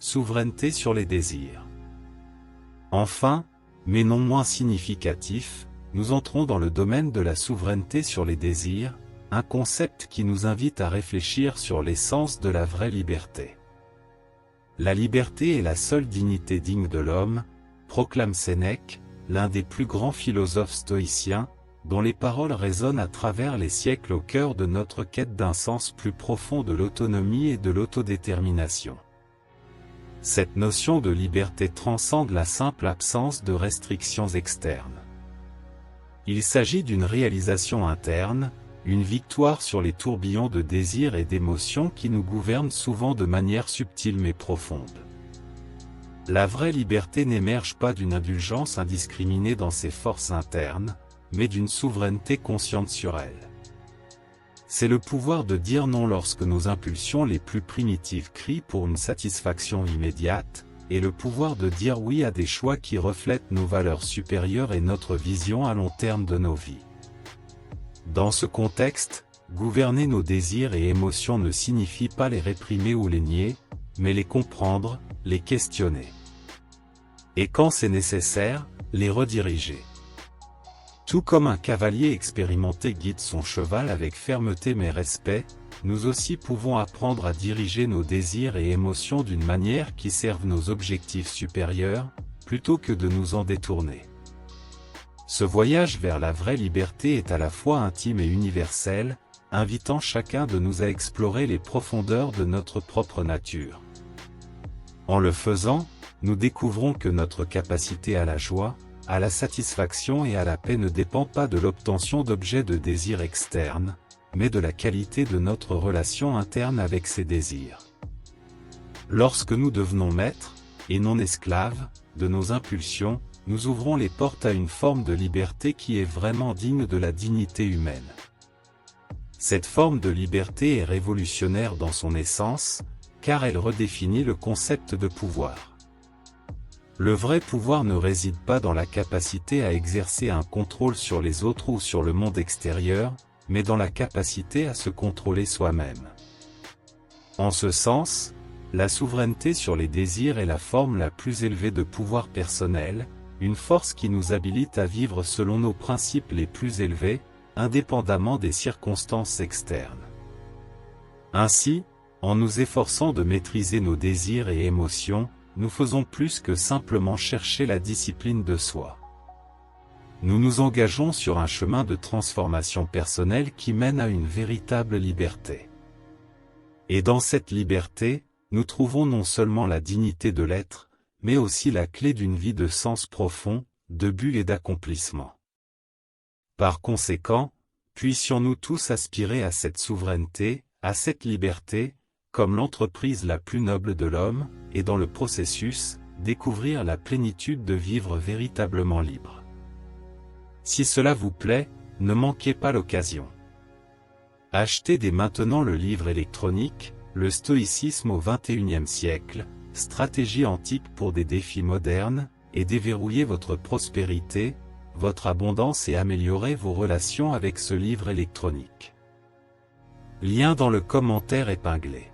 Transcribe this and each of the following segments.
souveraineté sur les désirs. Enfin, mais non moins significatif, nous entrons dans le domaine de la souveraineté sur les désirs, un concept qui nous invite à réfléchir sur l'essence de la vraie liberté. La liberté est la seule dignité digne de l'homme, proclame Sénèque, l'un des plus grands philosophes stoïciens, dont les paroles résonnent à travers les siècles au cœur de notre quête d'un sens plus profond de l'autonomie et de l'autodétermination. Cette notion de liberté transcende la simple absence de restrictions externes. Il s'agit d'une réalisation interne, une victoire sur les tourbillons de désirs et d'émotions qui nous gouvernent souvent de manière subtile mais profonde. La vraie liberté n'émerge pas d'une indulgence indiscriminée dans ses forces internes, mais d'une souveraineté consciente sur elles. C'est le pouvoir de dire non lorsque nos impulsions les plus primitives crient pour une satisfaction immédiate, et le pouvoir de dire oui à des choix qui reflètent nos valeurs supérieures et notre vision à long terme de nos vies. Dans ce contexte, gouverner nos désirs et émotions ne signifie pas les réprimer ou les nier, mais les comprendre, les questionner. Et quand c'est nécessaire, les rediriger. Tout comme un cavalier expérimenté guide son cheval avec fermeté mais respect, nous aussi pouvons apprendre à diriger nos désirs et émotions d'une manière qui serve nos objectifs supérieurs, plutôt que de nous en détourner. Ce voyage vers la vraie liberté est à la fois intime et universel, invitant chacun de nous à explorer les profondeurs de notre propre nature. En le faisant, nous découvrons que notre capacité à la joie, à la satisfaction et à la paix ne dépend pas de l'obtention d'objets de désir externes, mais de la qualité de notre relation interne avec ces désirs. Lorsque nous devenons maîtres, et non esclaves, de nos impulsions, nous ouvrons les portes à une forme de liberté qui est vraiment digne de la dignité humaine. Cette forme de liberté est révolutionnaire dans son essence, car elle redéfinit le concept de pouvoir. Le vrai pouvoir ne réside pas dans la capacité à exercer un contrôle sur les autres ou sur le monde extérieur, mais dans la capacité à se contrôler soi-même. En ce sens, la souveraineté sur les désirs est la forme la plus élevée de pouvoir personnel, une force qui nous habilite à vivre selon nos principes les plus élevés, indépendamment des circonstances externes. Ainsi, en nous efforçant de maîtriser nos désirs et émotions, nous faisons plus que simplement chercher la discipline de soi. Nous nous engageons sur un chemin de transformation personnelle qui mène à une véritable liberté. Et dans cette liberté, nous trouvons non seulement la dignité de l'être, mais aussi la clé d'une vie de sens profond, de but et d'accomplissement. Par conséquent, puissions-nous tous aspirer à cette souveraineté, à cette liberté, comme l'entreprise la plus noble de l'homme, et dans le processus, découvrir la plénitude de vivre véritablement libre. Si cela vous plaît, ne manquez pas l'occasion. Achetez dès maintenant le livre électronique, Le stoïcisme au XXIe siècle, stratégie antique pour des défis modernes, et déverrouiller votre prospérité, votre abondance et améliorer vos relations avec ce livre électronique. Lien dans le commentaire épinglé.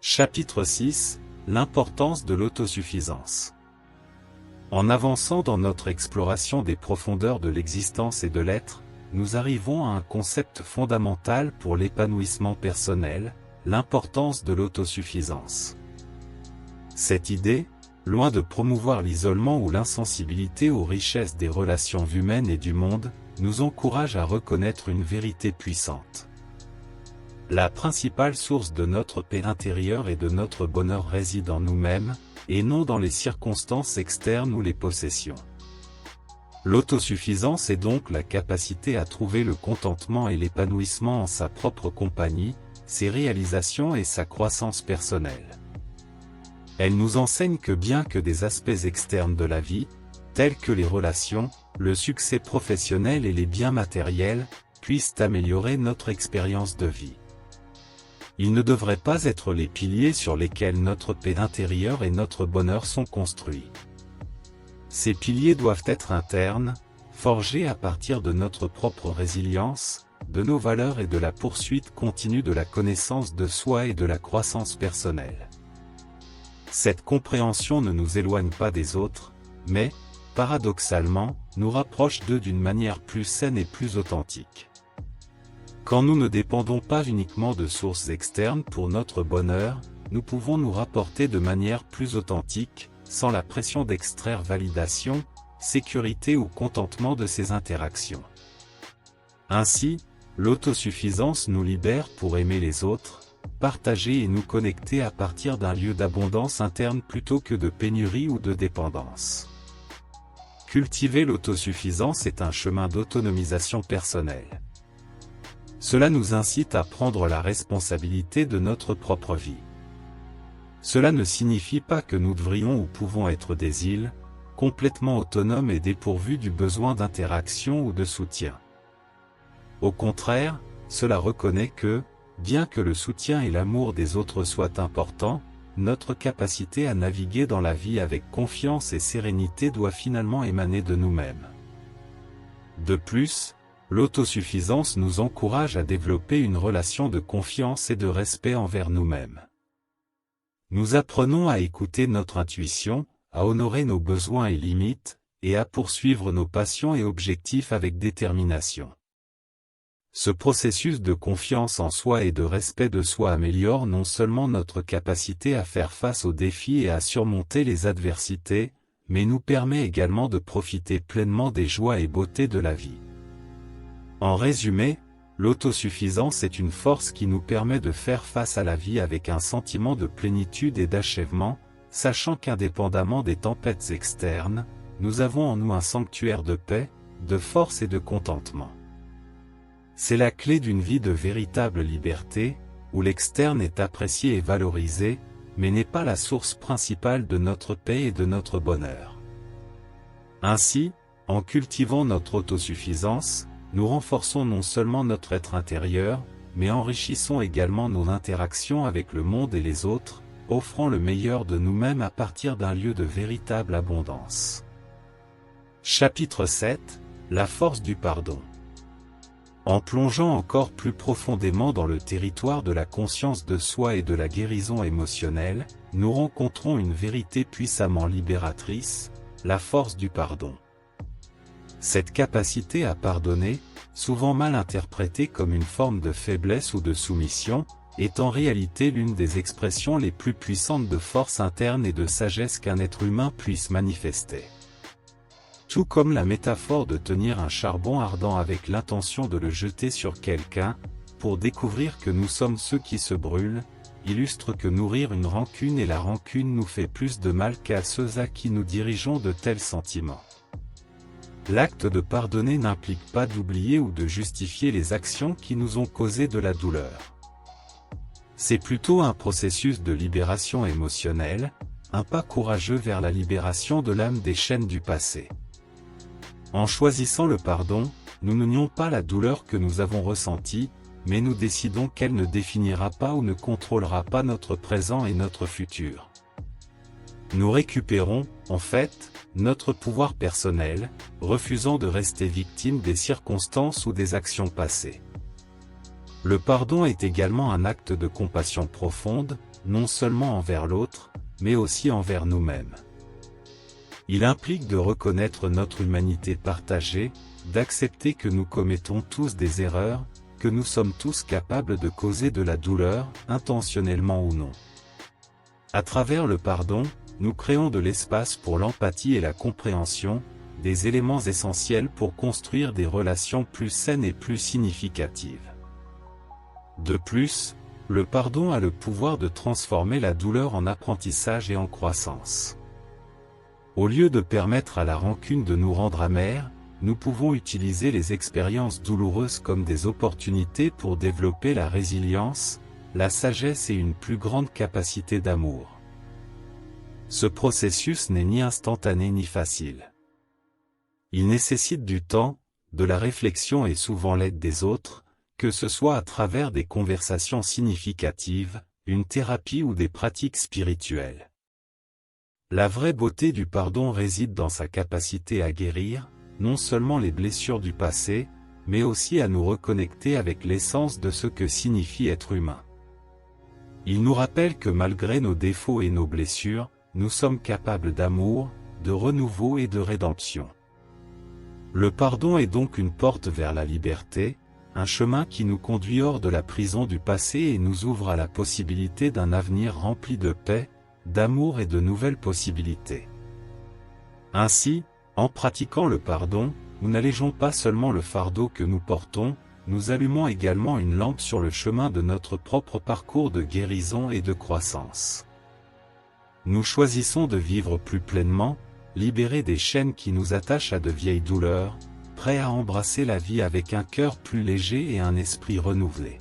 Chapitre 6, l'importance de l'autosuffisance. En avançant dans notre exploration des profondeurs de l'existence et de l'être, nous arrivons à un concept fondamental pour l'épanouissement personnel, l'importance de l'autosuffisance. Cette idée, loin de promouvoir l'isolement ou l'insensibilité aux richesses des relations humaines et du monde, nous encourage à reconnaître une vérité puissante. La principale source de notre paix intérieure et de notre bonheur réside en nous-mêmes, et non dans les circonstances externes ou les possessions. L'autosuffisance est donc la capacité à trouver le contentement et l'épanouissement en sa propre compagnie, ses réalisations et sa croissance personnelle. Elle nous enseigne que bien que des aspects externes de la vie, tels que les relations, le succès professionnel et les biens matériels, puissent améliorer notre expérience de vie, ils ne devraient pas être les piliers sur lesquels notre paix intérieure et notre bonheur sont construits. Ces piliers doivent être internes, forgés à partir de notre propre résilience, de nos valeurs et de la poursuite continue de la connaissance de soi et de la croissance personnelle. Cette compréhension ne nous éloigne pas des autres, mais, paradoxalement, nous rapproche d'eux d'une manière plus saine et plus authentique. Quand nous ne dépendons pas uniquement de sources externes pour notre bonheur, nous pouvons nous rapporter de manière plus authentique, sans la pression d'extraire validation, sécurité ou contentement de ces interactions. Ainsi, l'autosuffisance nous libère pour aimer les autres, partager et nous connecter à partir d'un lieu d'abondance interne plutôt que de pénurie ou de dépendance. Cultiver l'autosuffisance est un chemin d'autonomisation personnelle. Cela nous incite à prendre la responsabilité de notre propre vie. Cela ne signifie pas que nous devrions ou pouvons être des îles, complètement autonomes et dépourvus du besoin d'interaction ou de soutien. Au contraire, cela reconnaît que, bien que le soutien et l'amour des autres soient importants, notre capacité à naviguer dans la vie avec confiance et sérénité doit finalement émaner de nous-mêmes. De plus, l'autosuffisance nous encourage à développer une relation de confiance et de respect envers nous-mêmes. Nous apprenons à écouter notre intuition, à honorer nos besoins et limites, et à poursuivre nos passions et objectifs avec détermination. Ce processus de confiance en soi et de respect de soi améliore non seulement notre capacité à faire face aux défis et à surmonter les adversités, mais nous permet également de profiter pleinement des joies et beautés de la vie. En résumé, l'autosuffisance est une force qui nous permet de faire face à la vie avec un sentiment de plénitude et d'achèvement, sachant qu'indépendamment des tempêtes externes, nous avons en nous un sanctuaire de paix, de force et de contentement. C'est la clé d'une vie de véritable liberté, où l'externe est apprécié et valorisé, mais n'est pas la source principale de notre paix et de notre bonheur. Ainsi, en cultivant notre autosuffisance, nous renforçons non seulement notre être intérieur, mais enrichissons également nos interactions avec le monde et les autres, offrant le meilleur de nous-mêmes à partir d'un lieu de véritable abondance. Chapitre 7 : La force du pardon. En plongeant encore plus profondément dans le territoire de la conscience de soi et de la guérison émotionnelle, nous rencontrons une vérité puissamment libératrice, la force du pardon. Cette capacité à pardonner, souvent mal interprétée comme une forme de faiblesse ou de soumission, est en réalité l'une des expressions les plus puissantes de force interne et de sagesse qu'un être humain puisse manifester. Tout comme la métaphore de tenir un charbon ardent avec l'intention de le jeter sur quelqu'un, pour découvrir que nous sommes ceux qui se brûlent, illustre que nourrir une rancune et la rancune nous fait plus de mal qu'à ceux à qui nous dirigeons de tels sentiments. L'acte de pardonner n'implique pas d'oublier ou de justifier les actions qui nous ont causé de la douleur. C'est plutôt un processus de libération émotionnelle, un pas courageux vers la libération de l'âme des chaînes du passé. En choisissant le pardon, nous ne nions pas la douleur que nous avons ressentie, mais nous décidons qu'elle ne définira pas ou ne contrôlera pas notre présent et notre futur. Nous récupérons, en fait, notre pouvoir personnel, refusant de rester victime des circonstances ou des actions passées. Le pardon est également un acte de compassion profonde, non seulement envers l'autre, mais aussi envers nous-mêmes. Il implique de reconnaître notre humanité partagée, d'accepter que nous commettons tous des erreurs, que nous sommes tous capables de causer de la douleur, intentionnellement ou non. À travers le pardon, nous créons de l'espace pour l'empathie et la compréhension, des éléments essentiels pour construire des relations plus saines et plus significatives. De plus, le pardon a le pouvoir de transformer la douleur en apprentissage et en croissance. Au lieu de permettre à la rancune de nous rendre amers, nous pouvons utiliser les expériences douloureuses comme des opportunités pour développer la résilience, la sagesse et une plus grande capacité d'amour. Ce processus n'est ni instantané ni facile. Il nécessite du temps, de la réflexion et souvent l'aide des autres, que ce soit à travers des conversations significatives, une thérapie ou des pratiques spirituelles. La vraie beauté du pardon réside dans sa capacité à guérir, non seulement les blessures du passé, mais aussi à nous reconnecter avec l'essence de ce que signifie être humain. Il nous rappelle que malgré nos défauts et nos blessures, nous sommes capables d'amour, de renouveau et de rédemption. Le pardon est donc une porte vers la liberté, un chemin qui nous conduit hors de la prison du passé et nous ouvre à la possibilité d'un avenir rempli de paix, d'amour et de nouvelles possibilités. Ainsi, en pratiquant le pardon, nous n'allégeons pas seulement le fardeau que nous portons, nous allumons également une lampe sur le chemin de notre propre parcours de guérison et de croissance. Nous choisissons de vivre plus pleinement, libérés des chaînes qui nous attachent à de vieilles douleurs, prêts à embrasser la vie avec un cœur plus léger et un esprit renouvelé.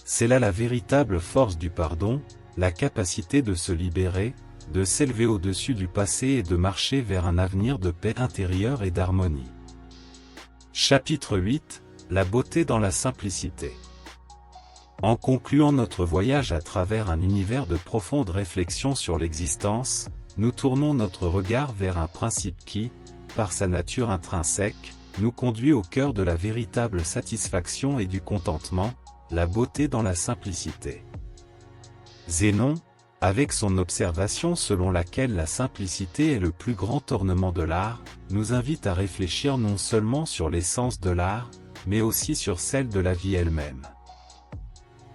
C'est là la véritable force du pardon, la capacité de se libérer, de s'élever au-dessus du passé et de marcher vers un avenir de paix intérieure et d'harmonie. Chapitre 8 : La beauté dans la simplicité. En concluant notre voyage à travers un univers de profondes réflexions sur l'existence, nous tournons notre regard vers un principe qui, par sa nature intrinsèque, nous conduit au cœur de la véritable satisfaction et du contentement, la beauté dans la simplicité. Zénon, avec son observation selon laquelle la simplicité est le plus grand ornement de l'art, nous invite à réfléchir non seulement sur l'essence de l'art, mais aussi sur celle de la vie elle-même.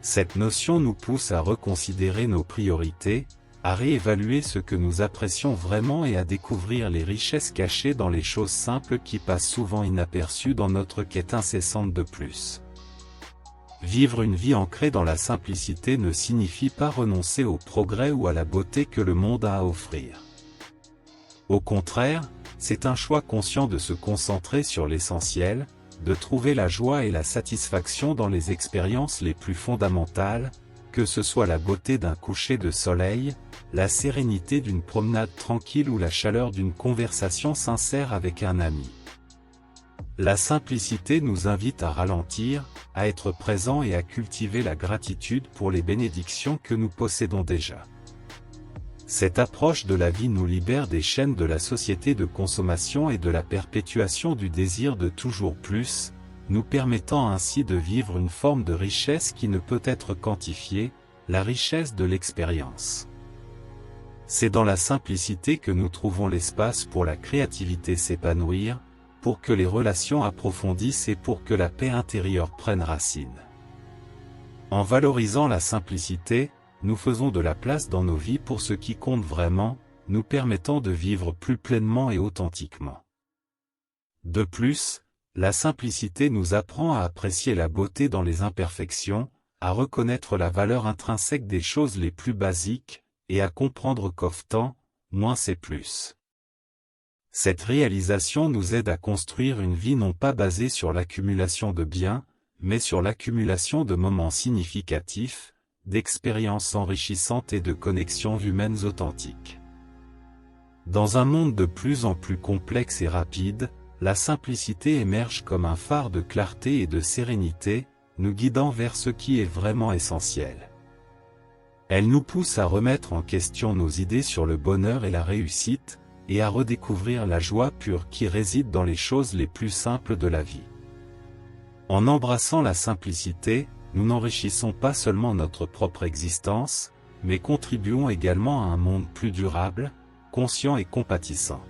Cette notion nous pousse à reconsidérer nos priorités, à réévaluer ce que nous apprécions vraiment et à découvrir les richesses cachées dans les choses simples qui passent souvent inaperçues dans notre quête incessante de plus. Vivre une vie ancrée dans la simplicité ne signifie pas renoncer au progrès ou à la beauté que le monde a à offrir. Au contraire, c'est un choix conscient de se concentrer sur l'essentiel, de trouver la joie et la satisfaction dans les expériences les plus fondamentales, que ce soit la beauté d'un coucher de soleil, la sérénité d'une promenade tranquille ou la chaleur d'une conversation sincère avec un ami. La simplicité nous invite à ralentir, à être présent et à cultiver la gratitude pour les bénédictions que nous possédons déjà. Cette approche de la vie nous libère des chaînes de la société de consommation et de la perpétuation du désir de toujours plus, nous permettant ainsi de vivre une forme de richesse qui ne peut être quantifiée, la richesse de l'expérience. C'est dans la simplicité que nous trouvons l'espace pour la créativité s'épanouir, pour que les relations approfondissent et pour que la paix intérieure prenne racine. En valorisant la simplicité, nous faisons de la place dans nos vies pour ce qui compte vraiment, nous permettant de vivre plus pleinement et authentiquement. De plus, la simplicité nous apprend à apprécier la beauté dans les imperfections, à reconnaître la valeur intrinsèque des choses les plus basiques, et à comprendre qu'often, moins c'est plus. Cette réalisation nous aide à construire une vie non pas basée sur l'accumulation de biens, mais sur l'accumulation de moments significatifs, d'expériences enrichissantes et de connexions humaines authentiques. Dans un monde de plus en plus complexe et rapide, la simplicité émerge comme un phare de clarté et de sérénité, nous guidant vers ce qui est vraiment essentiel. Elle nous pousse à remettre en question nos idées sur le bonheur et la réussite, et à redécouvrir la joie pure qui réside dans les choses les plus simples de la vie. En embrassant la simplicité, nous n'enrichissons pas seulement notre propre existence, mais contribuons également à un monde plus durable, conscient et compatissant.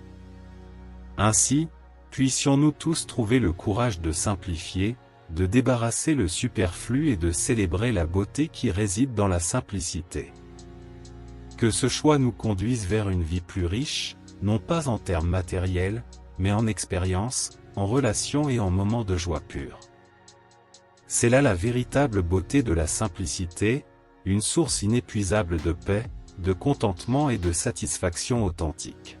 Ainsi, puissions-nous tous trouver le courage de simplifier, de débarrasser le superflu et de célébrer la beauté qui réside dans la simplicité. Que ce choix nous conduise vers une vie plus riche, non pas en termes matériels, mais en expérience, en relations et en moments de joie pure. C'est là la véritable beauté de la simplicité, une source inépuisable de paix, de contentement et de satisfaction authentique.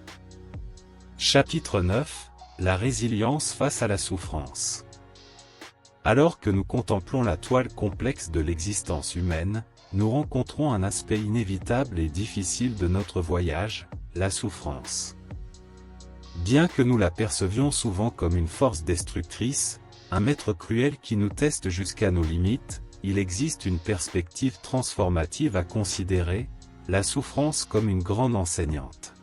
Chapitre 9 : La résilience face à la souffrance. Alors que nous contemplons la toile complexe de l'existence humaine, nous rencontrons un aspect inévitable et difficile de notre voyage, la souffrance. Bien que nous la percevions souvent comme une force destructrice, un maître cruel qui nous teste jusqu'à nos limites, il existe une perspective transformative à considérer, la souffrance comme une grande enseignante.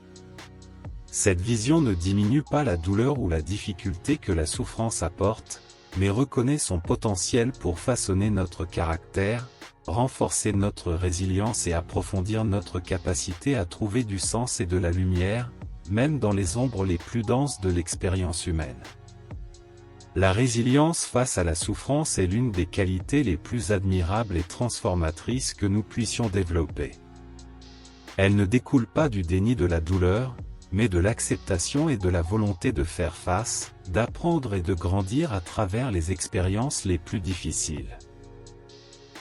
Cette vision ne diminue pas la douleur ou la difficulté que la souffrance apporte, mais reconnaît son potentiel pour façonner notre caractère, renforcer notre résilience et approfondir notre capacité à trouver du sens et de la lumière, même dans les ombres les plus denses de l'expérience humaine. La résilience face à la souffrance est l'une des qualités les plus admirables et transformatrices que nous puissions développer. Elle ne découle pas du déni de la douleur, mais de l'acceptation et de la volonté de faire face, d'apprendre et de grandir à travers les expériences les plus difficiles.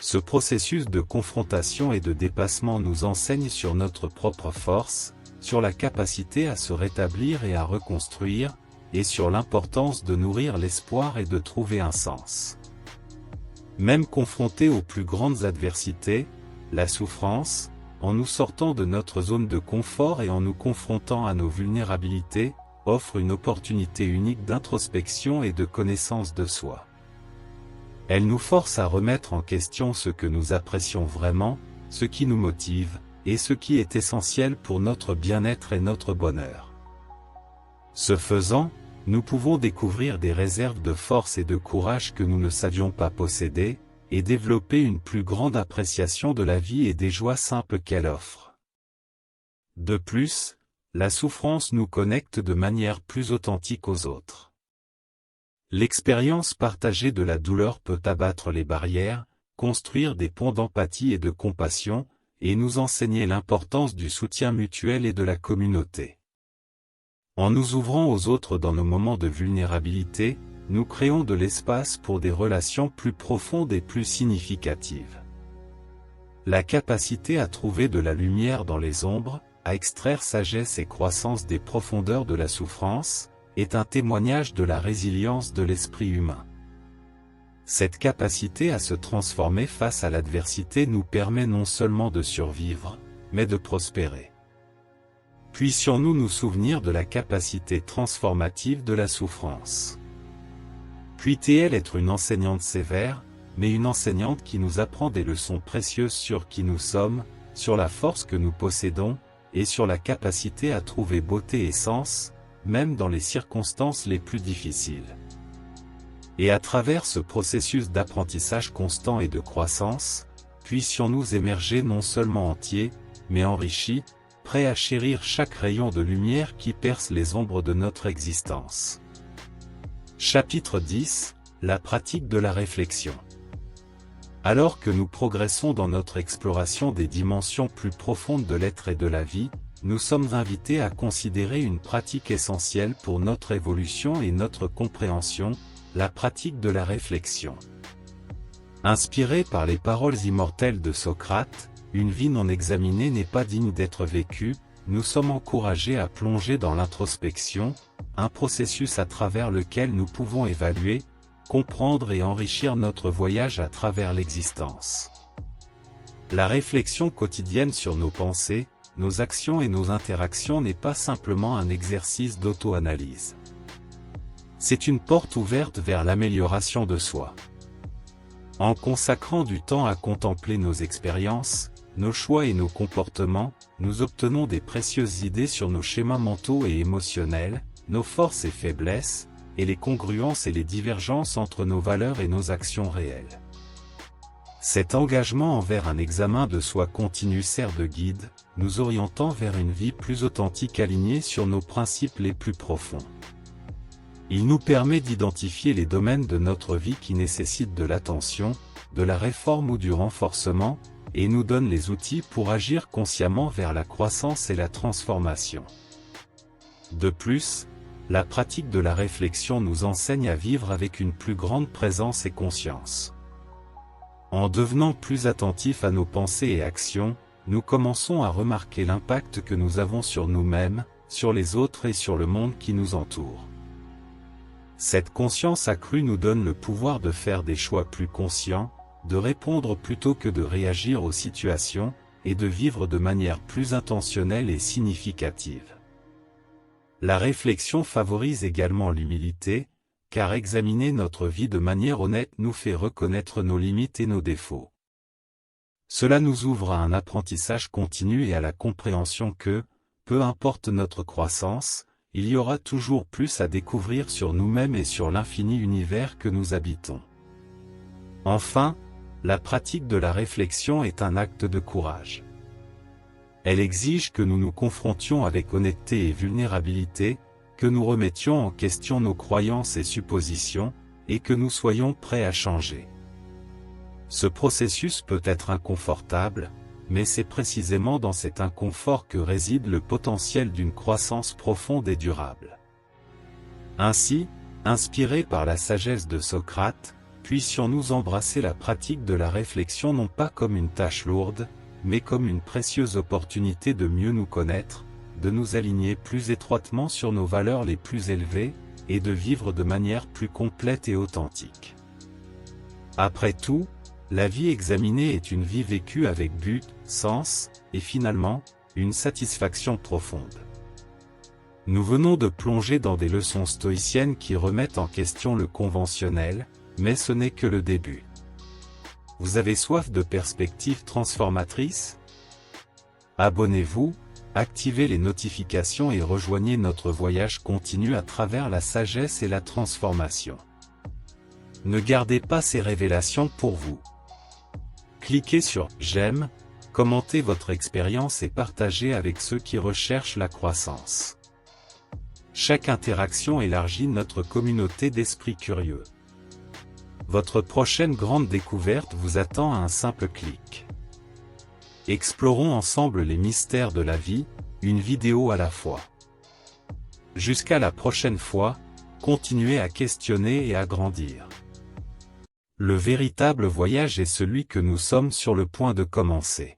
Ce processus de confrontation et de dépassement nous enseigne sur notre propre force, sur la capacité à se rétablir et à reconstruire, et sur l'importance de nourrir l'espoir et de trouver un sens. Même confrontés aux plus grandes adversités, la souffrance, en nous sortant de notre zone de confort et en nous confrontant à nos vulnérabilités, offre une opportunité unique d'introspection et de connaissance de soi. Elle nous force à remettre en question ce que nous apprécions vraiment, ce qui nous motive, et ce qui est essentiel pour notre bien-être et notre bonheur. Ce faisant, nous pouvons découvrir des réserves de force et de courage que nous ne savions pas posséder, et développer une plus grande appréciation de la vie et des joies simples qu'elle offre. De plus, la souffrance nous connecte de manière plus authentique aux autres. L'expérience partagée de la douleur peut abattre les barrières, construire des ponts d'empathie et de compassion, et nous enseigner l'importance du soutien mutuel et de la communauté. En nous ouvrant aux autres dans nos moments de vulnérabilité, nous créons de l'espace pour des relations plus profondes et plus significatives. La capacité à trouver de la lumière dans les ombres, à extraire sagesse et croissance des profondeurs de la souffrance, est un témoignage de la résilience de l'esprit humain. Cette capacité à se transformer face à l'adversité nous permet non seulement de survivre, mais de prospérer. Puissions-nous nous souvenir de la capacité transformative de la souffrance. Puisse-t-elle être une enseignante sévère, mais une enseignante qui nous apprend des leçons précieuses sur qui nous sommes, sur la force que nous possédons, et sur la capacité à trouver beauté et sens, même dans les circonstances les plus difficiles. Et à travers ce processus d'apprentissage constant et de croissance, puissions-nous émerger non seulement entiers, mais enrichis, prêts à chérir chaque rayon de lumière qui perce les ombres de notre existence. Chapitre 10 – La pratique de la réflexion. Alors que nous progressons dans notre exploration des dimensions plus profondes de l'être et de la vie, nous sommes invités à considérer une pratique essentielle pour notre évolution et notre compréhension, la pratique de la réflexion. Inspiré par les paroles immortelles de Socrate, une vie non examinée n'est pas digne d'être vécue, nous sommes encouragés à plonger dans l'introspection, un processus à travers lequel nous pouvons évaluer, comprendre et enrichir notre voyage à travers l'existence. La réflexion quotidienne sur nos pensées, nos actions et nos interactions n'est pas simplement un exercice d'auto-analyse. C'est une porte ouverte vers l'amélioration de soi. En consacrant du temps à contempler nos expériences, nos choix et nos comportements, nous obtenons des précieuses idées sur nos schémas mentaux et émotionnels, nos forces et faiblesses, et les congruences et les divergences entre nos valeurs et nos actions réelles. Cet engagement envers un examen de soi continu sert de guide, nous orientant vers une vie plus authentique alignée sur nos principes les plus profonds. Il nous permet d'identifier les domaines de notre vie qui nécessitent de l'attention, de la réforme ou du renforcement, et nous donne les outils pour agir consciemment vers la croissance et la transformation. De plus, la pratique de la réflexion nous enseigne à vivre avec une plus grande présence et conscience. En devenant plus attentifs à nos pensées et actions, nous commençons à remarquer l'impact que nous avons sur nous-mêmes, sur les autres et sur le monde qui nous entoure. Cette conscience accrue nous donne le pouvoir de faire des choix plus conscients, de répondre plutôt que de réagir aux situations, et de vivre de manière plus intentionnelle et significative. La réflexion favorise également l'humilité, car examiner notre vie de manière honnête nous fait reconnaître nos limites et nos défauts. Cela nous ouvre à un apprentissage continu et à la compréhension que, peu importe notre croissance, il y aura toujours plus à découvrir sur nous-mêmes et sur l'infini univers que nous habitons. Enfin, la pratique de la réflexion est un acte de courage. Elle exige que nous nous confrontions avec honnêteté et vulnérabilité, que nous remettions en question nos croyances et suppositions, et que nous soyons prêts à changer. Ce processus peut être inconfortable, mais c'est précisément dans cet inconfort que réside le potentiel d'une croissance profonde et durable. Ainsi, inspirés par la sagesse de Socrate, puissions-nous embrasser la pratique de la réflexion non pas comme une tâche lourde, mais comme une précieuse opportunité de mieux nous connaître, de nous aligner plus étroitement sur nos valeurs les plus élevées, et de vivre de manière plus complète et authentique. Après tout, la vie examinée est une vie vécue avec but, sens, et finalement, une satisfaction profonde. Nous venons de plonger dans des leçons stoïciennes qui remettent en question le conventionnel, mais ce n'est que le début. Vous avez soif de perspectives transformatrices? Abonnez-vous, activez les notifications et rejoignez notre voyage continu à travers la sagesse et la transformation. Ne gardez pas ces révélations pour vous. Cliquez sur « J'aime », commentez votre expérience et partagez avec ceux qui recherchent la croissance. Chaque interaction élargit notre communauté d'esprits curieux. Votre prochaine grande découverte vous attend à un simple clic. Explorons ensemble les mystères de la vie, une vidéo à la fois. Jusqu'à la prochaine fois, continuez à questionner et à grandir. Le véritable voyage est celui que nous sommes sur le point de commencer.